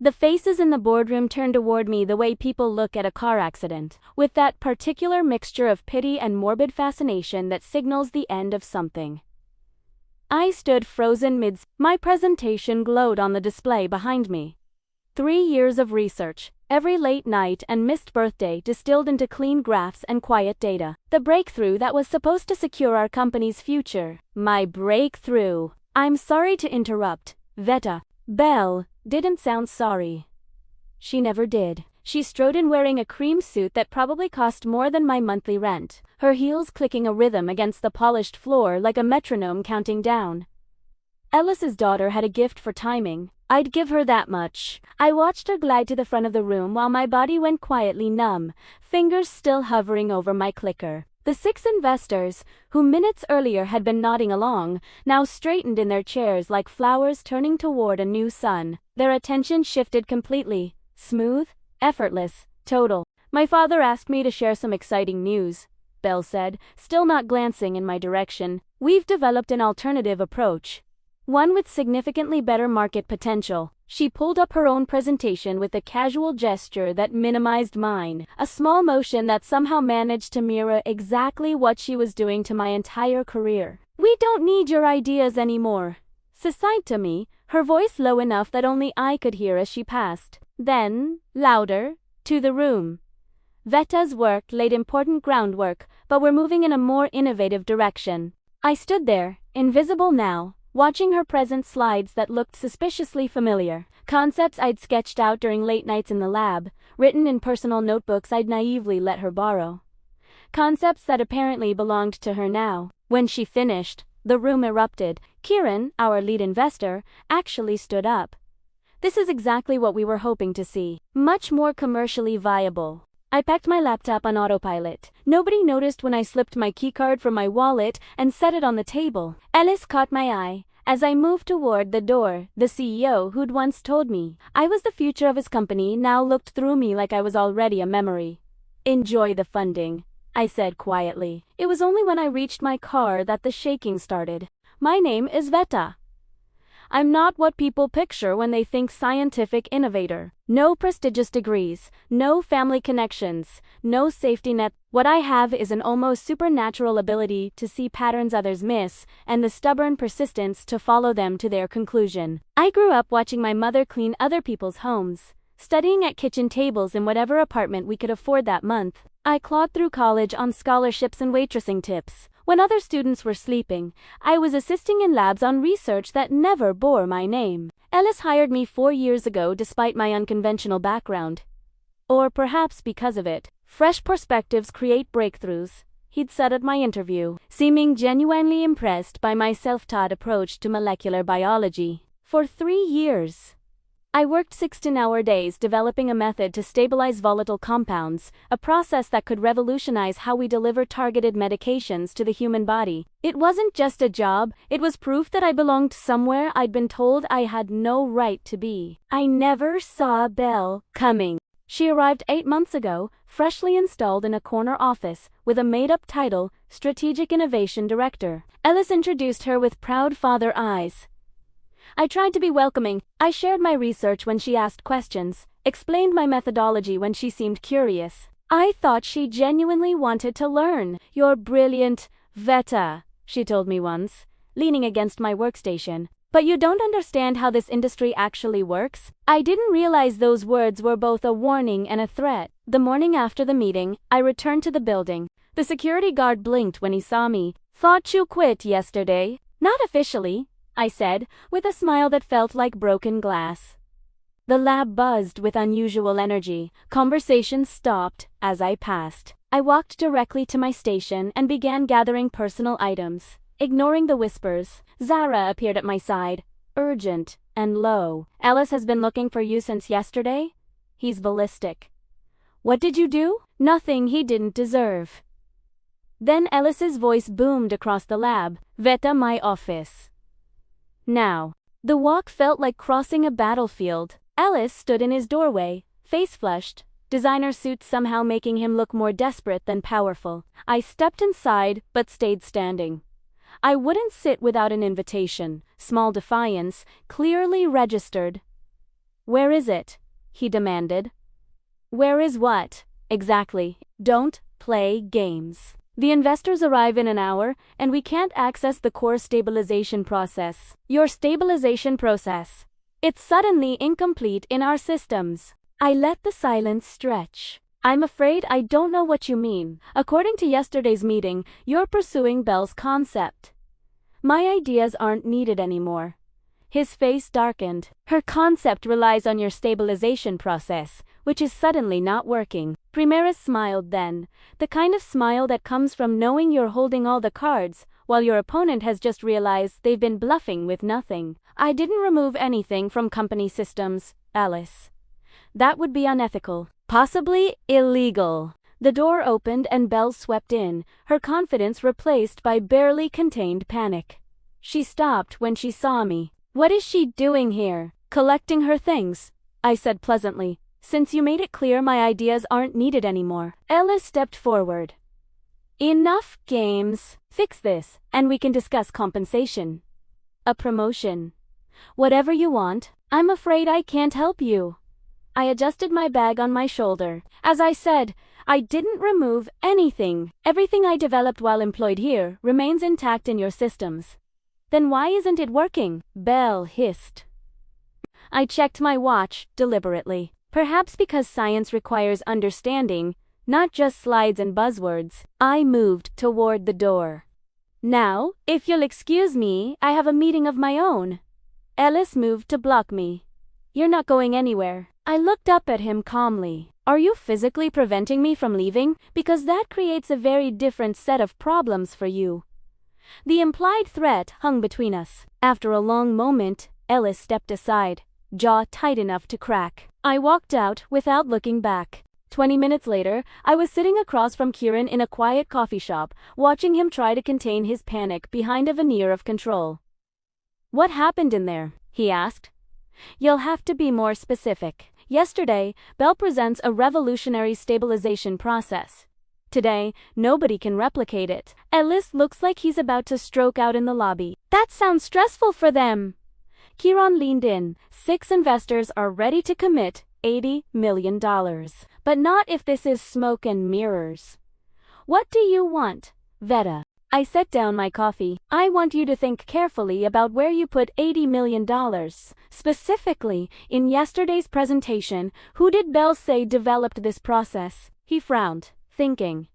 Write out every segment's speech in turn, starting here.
The faces in the boardroom turned toward me the way people look at a car accident, with that particular mixture of pity and morbid fascination that signals the end of something. I stood frozen mid. My presentation glowed on the display behind me. 3 years of research, every late night and missed birthday distilled into clean graphs and quiet data. The breakthrough that was supposed to secure our company's future. My breakthrough. I'm sorry to interrupt, Veta. Belle didn't sound sorry. She never did. She strode in wearing a cream suit that probably cost more than my monthly rent, her heels clicking a rhythm against the polished floor like a metronome counting down. Ellis's daughter had a gift for timing. I'd give her that much. I watched her glide to the front of the room while my body went quietly numb, fingers still hovering over my clicker. The 6 investors, who minutes earlier had been nodding along, now straightened in their chairs like flowers turning toward a new sun. Their attention shifted completely. Smooth, effortless, total. My father asked me to share some exciting news, Belle said, still not glancing in my direction. We've developed an alternative approach. One with significantly better market potential. She pulled up her own presentation with a casual gesture that minimized mine, a small motion that somehow managed to mirror exactly what she was doing to my entire career. We don't need your ideas anymore, she sighed to me, her voice low enough that only I could hear as she passed. Then, louder, to the room. Veta's work laid important groundwork, but we're moving in a more innovative direction. I stood there, invisible now, watching her present slides that looked suspiciously familiar. Concepts I'd sketched out during late nights in the lab, written in personal notebooks I'd naively let her borrow. Concepts that apparently belonged to her now. When she finished, the room erupted. Kieran, our lead investor, actually stood up. This is exactly what we were hoping to see. Much more commercially viable. I packed my laptop on autopilot. Nobody noticed when I slipped my keycard from my wallet and set it on the table. Ellis caught my eye. As I moved toward the door, the CEO who'd once told me I was the future of his company now looked through me like I was already a memory. Enjoy the funding, I said quietly. It was only when I reached my car that the shaking started. My name is Veta. I'm not what people picture when they think scientific innovator. No prestigious degrees, no family connections, no safety net. What I have is an almost supernatural ability to see patterns others miss, and the stubborn persistence to follow them to their conclusion. I grew up watching my mother clean other people's homes, studying at kitchen tables in whatever apartment we could afford that month. I clawed through college on scholarships and waitressing tips. When other students were sleeping, I was assisting in labs on research that never bore my name. Ellis hired me 4 years ago despite my unconventional background. Or perhaps because of it. Fresh perspectives create breakthroughs, he'd said at my interview, seeming genuinely impressed by my self-taught approach to molecular biology. For 3 years. I worked 16-hour days developing a method to stabilize volatile compounds, a process that could revolutionize how we deliver targeted medications to the human body. It wasn't just a job, it was proof that I belonged somewhere I'd been told I had no right to be. I never saw Belle coming. She arrived 8 months ago, freshly installed in a corner office, with a made-up title, Strategic Innovation Director. Ellis introduced her with proud father eyes. I tried to be welcoming. I shared my research when she asked questions, explained my methodology when she seemed curious. I thought she genuinely wanted to learn. You're brilliant, Veta, she told me once, leaning against my workstation. But you don't understand how this industry actually works? I didn't realize those words were both a warning and a threat. The morning after the meeting, I returned to the building. The security guard blinked when he saw me. Thought you quit yesterday? Not officially, I said, with a smile that felt like broken glass. The lab buzzed with unusual energy. Conversation stopped as I passed. I walked directly to my station and began gathering personal items. Ignoring the whispers, Zara appeared at my side, urgent and low. Ellis has been looking for you since yesterday? He's ballistic. What did you do? Nothing he didn't deserve. Then Ellis's voice boomed across the lab. Veta, my office. Now. The walk felt like crossing a battlefield. Ellis stood in his doorway, face flushed, designer suit somehow making him look more desperate than powerful. I stepped inside, but stayed standing. I wouldn't sit without an invitation, small defiance, clearly registered. Where is it? He demanded. Where is what? Exactly. Don't play games. The investors arrive in an hour, and we can't access the core stabilization process. Your stabilization process. It's suddenly incomplete in our systems. I let the silence stretch. I'm afraid I don't know what you mean. According to yesterday's meeting, you're pursuing Bell's concept. My ideas aren't needed anymore. His face darkened. Her concept relies on your stabilization process, which is suddenly not working. Primaris smiled then, the kind of smile that comes from knowing you're holding all the cards, while your opponent has just realized they've been bluffing with nothing. I didn't remove anything from company systems, Alice. That would be unethical. Possibly illegal. The door opened and Belle swept in, her confidence replaced by barely contained panic. She stopped when she saw me. What is she doing here? Collecting her things, I said pleasantly, since you made it clear my ideas aren't needed anymore. Alice stepped forward. Enough games. Fix this, and we can discuss compensation. A promotion. Whatever you want. I'm afraid I can't help you. I adjusted my bag on my shoulder. As I said, I didn't remove anything. Everything I developed while employed here remains intact in your systems. Then why isn't it working? Belle hissed. I checked my watch deliberately. Perhaps because science requires understanding, not just slides and buzzwords. I moved toward the door. Now, if you'll excuse me, I have a meeting of my own. Alice moved to block me. You're not going anywhere. I looked up at him calmly. Are you physically preventing me from leaving? Because that creates a very different set of problems for you. The implied threat hung between us. After a long moment, Alice stepped aside, jaw tight enough to crack. I walked out without looking back. 20 minutes later, I was sitting across from Kieran in a quiet coffee shop, watching him try to contain his panic behind a veneer of control. What happened in there? He asked. You'll have to be more specific. Yesterday, Bell presents a revolutionary stabilization process. Today, nobody can replicate it. Ellis looks like he's about to stroke out in the lobby. That sounds stressful for them. Kieran leaned in. 6 investors are ready to commit $80 million. But not if this is smoke and mirrors. What do you want, Veta? I set down my coffee. I want you to think carefully about where you put $80 million. Specifically, in yesterday's presentation, who did Bell say developed this process? He frowned, thinking.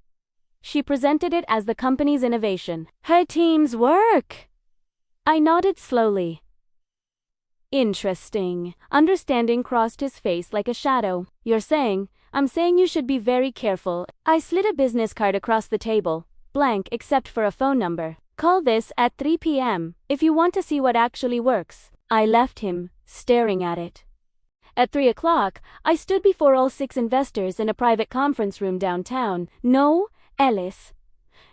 She presented it as the company's innovation. Her team's work. I nodded slowly. Interesting. Understanding crossed his face like a shadow. I'm saying you should be very careful. I slid a business card across the table. Blank except for a phone number. Call this at 3 p.m. if you want to see what actually works. I left him, staring at it. At 3 o'clock, I stood before all 6 investors in a private conference room downtown. No Ellis.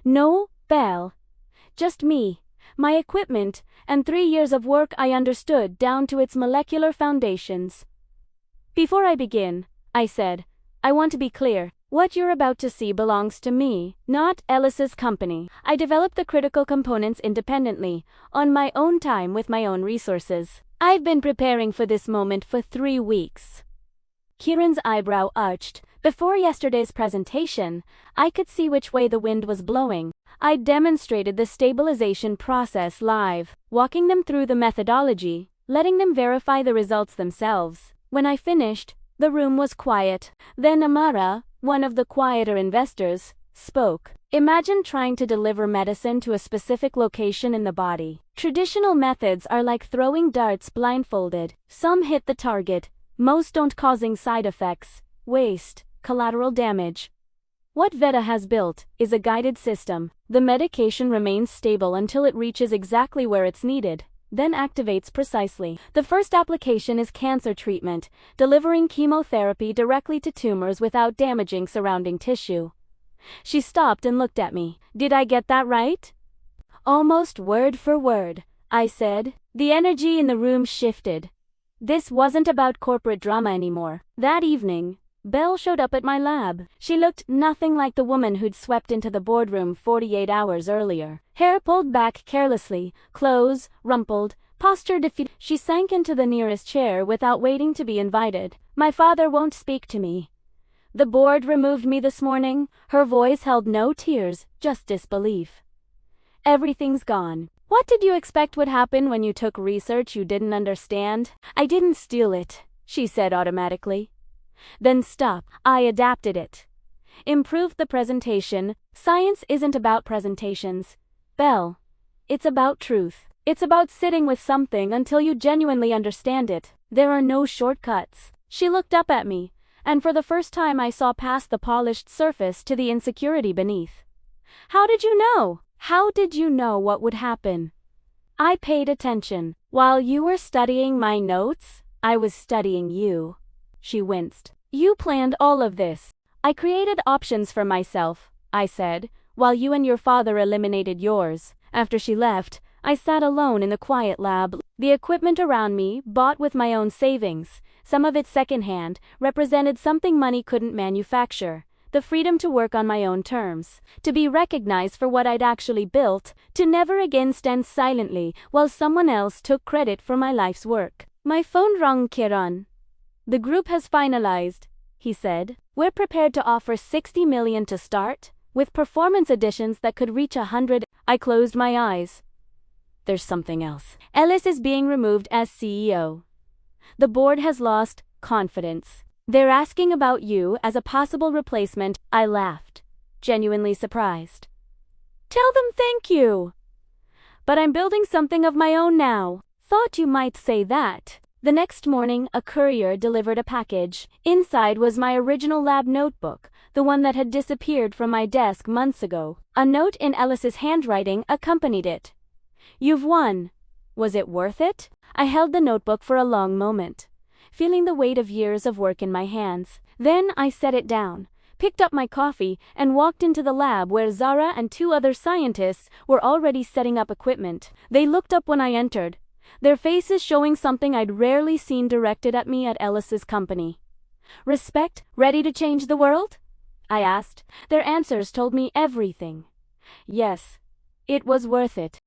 No Bell. Just me, my equipment, and 3 years of work I understood down to its molecular foundations. Before I begin, I said, I want to be clear. What you're about to see belongs to me, not Ellis's company. I developed the critical components independently, on my own time with my own resources. I've been preparing for this moment for 3 weeks. Kieran's eyebrow arched. Before yesterday's presentation, I could see which way the wind was blowing. I demonstrated the stabilization process live, walking them through the methodology, letting them verify the results themselves. When I finished, the room was quiet. Then Amara, one of the quieter investors, spoke. Imagine trying to deliver medicine to a specific location in the body. Traditional methods are like throwing darts blindfolded. Some hit the target, most don't, causing side effects, waste, collateral damage. What Veta has built is a guided system. The medication remains stable until it reaches exactly where it's needed, then activates precisely. The first application is cancer treatment, delivering chemotherapy directly to tumors without damaging surrounding tissue. She stopped and looked at me. Did I get that right? Almost word for word, I said. The energy in the room shifted. This wasn't about corporate drama anymore. That evening, Belle showed up at my lab. She looked nothing like the woman who'd swept into the boardroom 48 hours earlier. Hair pulled back carelessly, clothes rumpled, Posture defeat. She sank into the nearest chair without waiting to be invited. My father won't speak to me. The board removed me this morning. Her voice held no tears, just disbelief. Everything's gone. What did you expect would happen when you took research you didn't understand? I didn't steal it, she said automatically. Then stop. I adapted it. Improved the presentation. Science isn't about presentations, Belle. It's about truth. It's about sitting with something until you genuinely understand it. There are no shortcuts. She looked up at me, and for the first time I saw past the polished surface to the insecurity beneath. How did you know? How did you know what would happen? I paid attention. While you were studying my notes, I was studying you. She winced. You planned all of this. I created options for myself, I said, while you and your father eliminated yours. After she left, I sat alone in the quiet lab. The equipment around me, bought with my own savings, some of it secondhand, represented something money couldn't manufacture. The freedom to work on my own terms, to be recognized for what I'd actually built, to never again stand silently while someone else took credit for my life's work. My phone rang. Kiran. The group has finalized, he said. We're prepared to offer 60 million to start, with performance additions that could reach 100. I closed my eyes. There's something else. Ellis is being removed as CEO. The board has lost confidence. They're asking about you as a possible replacement. I laughed, genuinely surprised. Tell them thank you. But I'm building something of my own now. Thought you might say that. The next morning, a courier delivered a package. Inside was my original lab notebook, the one that had disappeared from my desk months ago. A note in Ellis's handwriting accompanied it. You've won. Was it worth it? I held the notebook for a long moment, feeling the weight of years of work in my hands. Then I set it down, picked up my coffee, and walked into the lab where Zara and 2 other scientists were already setting up equipment. They looked up when I entered, their faces showing something I'd rarely seen directed at me at Ellis's company. Respect, ready to change the world? I asked. Their answers told me everything. Yes, it was worth it.